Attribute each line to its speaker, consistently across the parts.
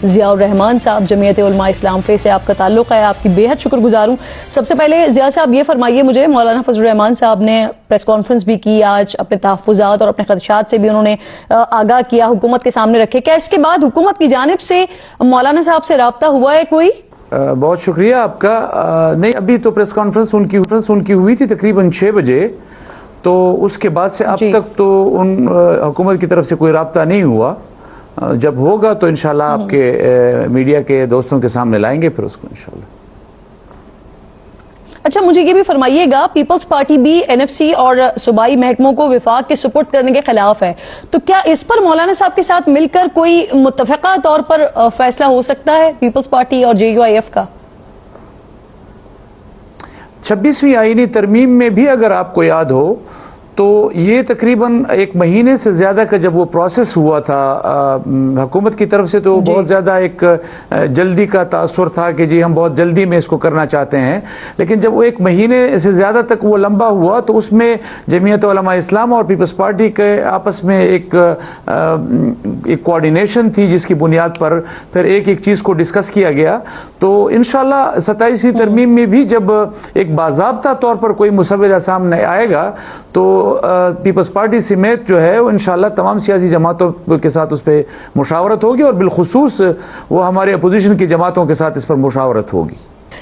Speaker 1: ضیاء الرحمان صاحب جمعیت علماء اسلام سے آپ کا تعلق ہے, آپ کی بے حد شکر گزار ہوں. سب سے پہلے ضیاء صاحب یہ فرمائیے مجھے, مولانا فضل الرحمان صاحب نے پریس کانفرنس بھی کی آج, اپنے تحفظات اور اپنے خدشات سے بھی انہوں نے آگاہ کیا, حکومت کے سامنے رکھے. کیا اس کے بعد حکومت کی جانب سے مولانا صاحب سے رابطہ ہوا ہے کوئی؟
Speaker 2: بہت شکریہ آپ کا. نہیں, ابھی تو پریس کانفرنس ان کی ہوئی تھی تقریباً 6 بجے, تو اس کے بعد سے اب تک تو ان حکومت کی طرف سے کوئی رابطہ نہیں ہوا. جب ہوگا تو انشاءاللہ آپ کے میڈیا کے دوستوں کے سامنے لائیں گے پھر اس کو انشاءاللہ.
Speaker 1: اچھا, مجھے یہ بھی فرمائیے گا, پیپلز پارٹی بھی این ایف سی اور صوبائی محکموں کو وفاق کے سپرد کرنے کے خلاف ہے, تو کیا اس پر مولانا صاحب کے ساتھ مل کر کوئی متفقہ طور پر فیصلہ ہو سکتا ہے پیپلز پارٹی اور جے یو آئی ایف کا؟
Speaker 2: 26ویں آئینی ترمیم میں بھی اگر آپ کو یاد ہو تو یہ تقریباً 1 مہینے سے زیادہ کا جب وہ پروسیس ہوا تھا حکومت کی طرف سے, تو بہت زیادہ ایک جلدی کا تاثر تھا کہ جی ہم بہت جلدی میں اس کو کرنا چاہتے ہیں. لیکن جب وہ 1 مہینے سے زیادہ تک وہ لمبا ہوا تو اس میں جمعیت علماء اسلام اور پیپلز پارٹی کے آپس میں ایک کوارڈینیشن تھی, جس کی بنیاد پر پھر ایک چیز کو ڈسکس کیا گیا. تو انشاءاللہ 27ویں ترمیم میں بھی جب ایک باضابطہ طور پر کوئی مسودہ سامنے آئے گا تو پیپلز پارٹی سمیت جو ہے وہ انشاءاللہ تمام سیاسی جماعتوں کے ساتھ اس پہ مشاورت ہوگی, اور بالخصوص وہ ہمارے اپوزیشن کی جماعتوں کے ساتھ اس پر مشاورت ہوگی.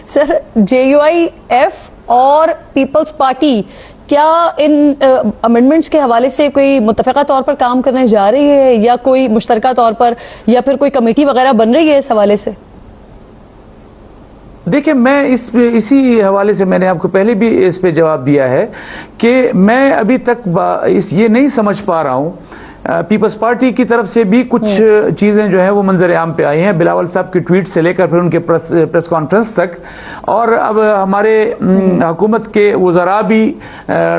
Speaker 1: سر, جے یو آئی ایف اور پیپلز پارٹی کیا ان امینڈمنٹس کے حوالے سے کوئی متفقہ طور پر کام کرنے جا رہی ہے, یا کوئی مشترکہ طور پر, یا پھر کوئی کمیٹی وغیرہ بن رہی ہے اس حوالے سے؟
Speaker 2: دیکھیں, میں اسی حوالے سے میں نے آپ کو پہلے بھی اس پہ جواب دیا ہے کہ میں ابھی تک یہ نہیں سمجھ پا رہا ہوں. پیپلز پارٹی کی طرف سے بھی کچھ چیزیں جو ہیں وہ منظر عام پہ آئی ہیں, بلاول صاحب کی ٹویٹ سے لے کر پھر ان کے پریس کانفرنس تک, اور اب ہمارے حکومت کے وزراء بھی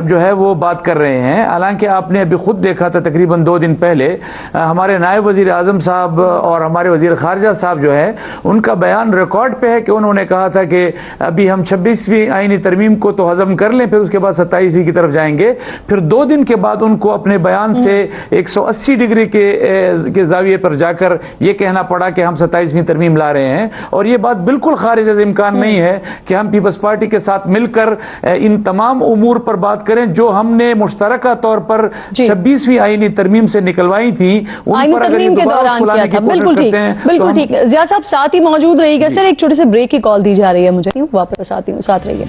Speaker 2: جو ہے وہ بات کر رہے ہیں. حالانکہ آپ نے ابھی خود دیکھا تھا تقریباً 2 دن پہلے ہمارے نائب وزیر اعظم صاحب اور ہمارے وزیر خارجہ صاحب جو ہے ان کا بیان ریکارڈ پہ ہے کہ انہوں نے کہا تھا کہ ابھی ہم 26ویں آئینی ترمیم کو تو ہضم کر لیں, پھر اس کے بعد 27ویں کی طرف جائیں گے. پھر 2 دن کے بعد ان کو اپنے بیان سے 180 ڈگری کے زاویے پر جا کر یہ کہنا پڑا کہ ہم 27ویں ترمیم لا رہے ہیں. اور یہ بات بالکل خارج از امکان نہیں ہے کہ ہم پیپلز پارٹی کے ساتھ مل کر ان تمام امور پر بات کریں جو ہم نے مشترکہ طور پر 26ویں آئینی ترمیم سے نکلوائی تھی, ان پر اگر یہ دوبارہ اس کو لانے کی کوشش کرتے ہیں.
Speaker 1: بالکل ٹھیک. ضیاء صاحب ساتھ ہی موجود رہیے گا. سر, ایک چھوٹے سے بریک کی کال دی جا رہی ہے مجھے, واپس آتی ہوں, ساتھ رہیے.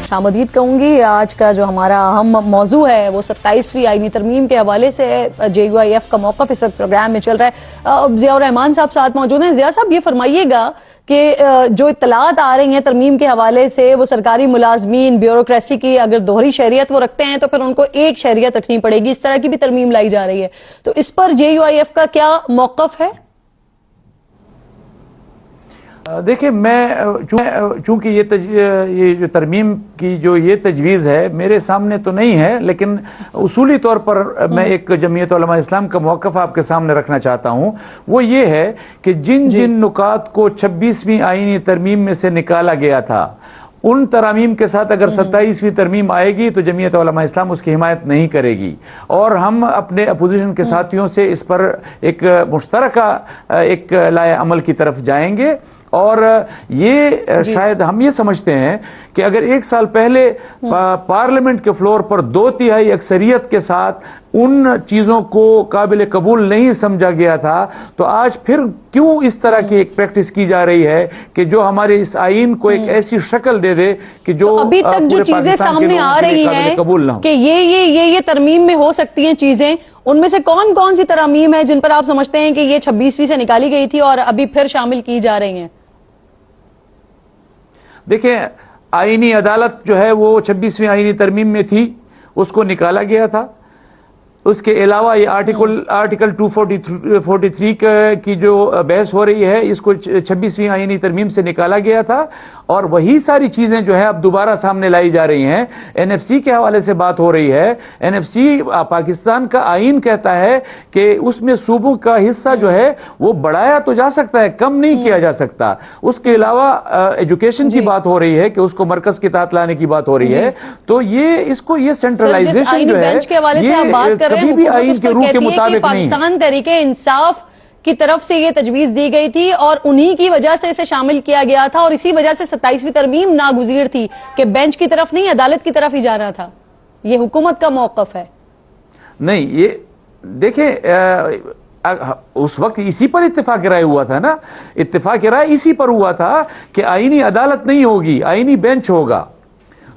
Speaker 1: شامدید کہوں گی. آج کا جو ہمارا اہم موضوع ہے وہ 27ویں آئینی ترمیم کے حوالے سے ہے. جے یو آئی ایف کا موقف اس وقت پروگرام میں چل رہا ہے. ضیاء الرحمان صاحب ساتھ موجود ہیں. ضیاء صاحب, یہ فرمائیے گا کہ جو اطلاعات آ رہی ہیں ترمیم کے حوالے سے, وہ سرکاری ملازمین بیوروکریسی کی اگر دوہری شہریت وہ رکھتے ہیں تو پھر ان کو ایک شہریت رکھنی پڑے گی, اس طرح کی بھی ترمیم لائی جا رہی ہے. تو اس پر جے یو آئی ایف کا کیا موقف ہے؟
Speaker 2: دیکھیں, میں چونکہ یہ جو ترمیم کی جو یہ تجویز ہے میرے سامنے تو نہیں ہے, لیکن اصولی طور پر میں ایک جمعیت علماء اسلام کا موقف آپ کے سامنے رکھنا چاہتا ہوں. وہ یہ ہے کہ جن نکات کو 26ویں آئینی ترمیم میں سے نکالا گیا تھا, ان ترامیم کے ساتھ اگر 27ویں ترمیم آئے گی تو جمعیت علماء اسلام اس کی حمایت نہیں کرے گی, اور ہم اپنے اپوزیشن کے ساتھیوں سے اس پر ایک مشترکہ ایک لائحہ عمل کی طرف جائیں گے. اور یہ شاید ہم یہ سمجھتے ہیں کہ اگر 1 سال پہلے پارلیمنٹ کے فلور پر 2/3 اکثریت کے ساتھ ان چیزوں کو قابل قبول نہیں سمجھا گیا تھا, تو آج پھر کیوں اس طرح کی ایک پریکٹس کی جا رہی ہے کہ جو ہمارے اس آئین کو ایک ایسی شکل دے دے کہ جو
Speaker 1: ابھی تک جو چیزیں سامنے آ رہی ہیں کہ یہ ترمیم میں ہو سکتی ہیں چیزیں, ان میں سے کون سی ترامیم ہے جن پر آپ سمجھتے ہیں کہ یہ 26ویں سے نکالی گئی تھی اور ابھی پھر شامل کی جا رہی ہیں؟
Speaker 2: دیکھیں, آئینی عدالت جو ہے وہ 26ویں آئینی ترمیم میں تھی, اس کو نکالا گیا تھا. اس کے علاوہ یہ آرٹیکل 243 کی جو بحث ہو رہی ہے, اس کو 26ویں آئینی ترمیم سے نکالا گیا تھا, اور وہی ساری چیزیں جو ہے اب دوبارہ سامنے لائی جا رہی ہیں. این ایف سی کے حوالے سے بات ہو رہی ہے. این ایف سی پاکستان کا آئین کہتا ہے کہ اس میں صوبوں کا حصہ جو ہے وہ بڑھایا تو جا سکتا ہے, کم نہیں کیا جا سکتا. اس کے علاوہ ایجوکیشن کی بات ہو رہی ہے کہ اس کو مرکز کے تحت لانے کی بات ہو رہی ہے. تو یہ سینٹرلائزیشن جو ہے یہ کبھی بھی آئین کے روح کے مطابق نہیں.
Speaker 1: پاکستان تحریک انصاف کی طرف سے یہ تجویز دی گئی تھی اور انہی کی وجہ سے اسے شامل کیا گیا تھا اور اسی وجہ سے 27ویں ترمیم ناگزیر تھی کہ بینچ کی طرف نہیں عدالت کی طرف ہی جانا تھا. یہ حکومت کا موقف ہے.
Speaker 2: نہیں یہ دیکھیں اس وقت اسی پر اتفاق رائے ہوا تھا نا, اتفاق رائے اسی پر ہوا تھا کہ آئینی عدالت نہیں ہوگی, آئینی بینچ ہوگا.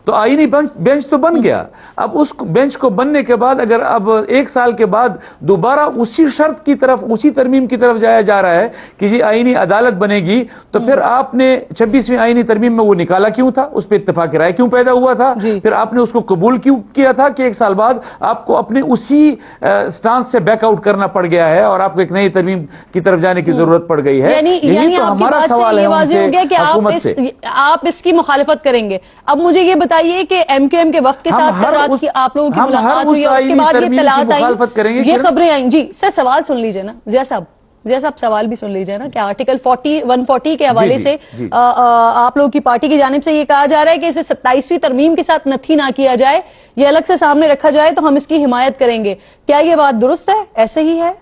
Speaker 2: تو آئینی بینچ تو بن گیا. اب اس بینچ کو بننے کے بعد اگر اب 1 سال کے بعد دوبارہ اسی شرط کی طرف, اسی ترمیم کی طرف جایا جا رہا ہے کہ یہ آئینی عدالت بنے گی, تو پھر آپ نے 26ویں آئینی ترمیم میں وہ نکالا کیوں تھا, اس پہ اتفاق رائے کیوں پیدا ہوا تھا, پھر آپ نے اس کو قبول کیوں کیا تھا کہ 1 سال بعد آپ کو اپنے اسی سٹانس سے بیک آؤٹ کرنا پڑ گیا ہے اور آپ کو ایک نئی ترمیم کی طرف جانے کی ضرورت پڑ گئی ہے.
Speaker 1: یعنی آپ کی بات سے یہ واضح ہو گیا کہ آپ اس کی مخالفت کریں گے. اب مجھے یہ بتائیے کہ ایم کیو ایم کے وفد کے ساتھ رات کی آپ لوگوں کی ملاقات ہوئی اور اس کے بعد یہ اطلاعات آئیں, یہ خبریں آئیں. جی سر سوال سن لیجئے نا ضیاء صاحب سوال بھی سن لیجئے نا کہ آرٹیکل 140 کے حوالے سے آپ لوگوں کی پارٹی کی جانب سے یہ کہا جا رہا ہے کہ اسے 27ویں ترمیم کے ساتھ نتھی نہ کیا جائے, یہ الگ سے سامنے رکھا جائے تو ہم اس کی حمایت کریں گے. کیا یہ بات درست ہے, ایسے ہی ہے؟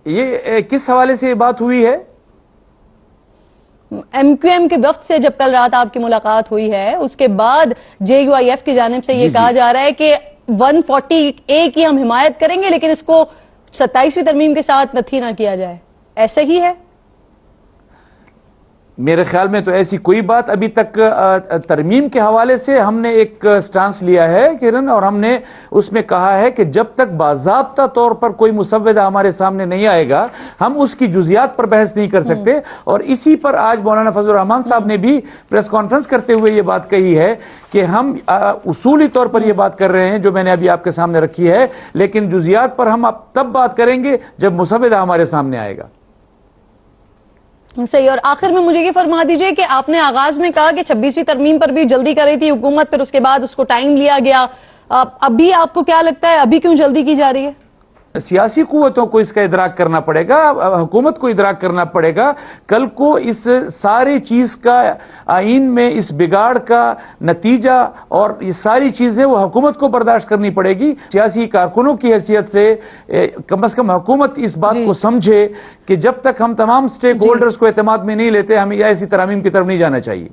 Speaker 2: یہ کس حوالے سے یہ بات ہوئی ہے؟
Speaker 1: ایم کیو ایم کے وفد سے جب کل رات آپ کی ملاقات ہوئی ہے اس کے بعد جے یو آئی ایف کی جانب سے یہ کہا جا رہا ہے کہ 140A کی ہم حمایت کریں گے لیکن اس کو 27ویں ترمیم کے ساتھ نتھی نہ کیا جائے, ایسے ہی ہے؟
Speaker 2: میرے خیال میں تو ایسی کوئی بات ابھی تک ترمیم کے حوالے سے ہم نے ایک سٹانس لیا ہے کرن, اور ہم نے اس میں کہا ہے کہ جب تک باضابطہ طور پر کوئی مسودہ ہمارے سامنے نہیں آئے گا ہم اس کی جزیات پر بحث نہیں کر سکتے. اور اسی پر آج مولانا فضل الرحمان صاحب نے بھی پریس کانفرنس کرتے ہوئے یہ بات کہی ہے کہ ہم اصولی طور پر یہ بات کر رہے ہیں جو میں نے ابھی آپ کے سامنے رکھی ہے, لیکن جزیات پر ہم اب تب بات کریں گے جب مسودہ ہمارے سامنے آئے گا.
Speaker 1: صحیح. اور آخر میں مجھے یہ فرما دیجئے کہ آپ نے آغاز میں کہا کہ 26ویں ترمیم پر بھی جلدی کر رہی تھی حکومت, پھر اس کے بعد اس کو ٹائم لیا گیا. ابھی آپ کو کیا لگتا ہے ابھی کیوں جلدی کی جا رہی ہے؟
Speaker 2: سیاسی قوتوں کو اس کا ادراک کرنا پڑے گا, حکومت کو ادراک کرنا پڑے گا. کل کو اس ساری چیز کا آئین میں اس بگاڑ کا نتیجہ اور یہ ساری چیزیں وہ حکومت کو برداشت کرنی پڑے گی. سیاسی کارکنوں کی حیثیت سے کم از کم حکومت اس بات کو سمجھے کہ جب تک ہم تمام سٹیک ہولڈرز کو اعتماد میں نہیں لیتے ہمیں ایسی ترامیم کی طرف نہیں جانا چاہیے.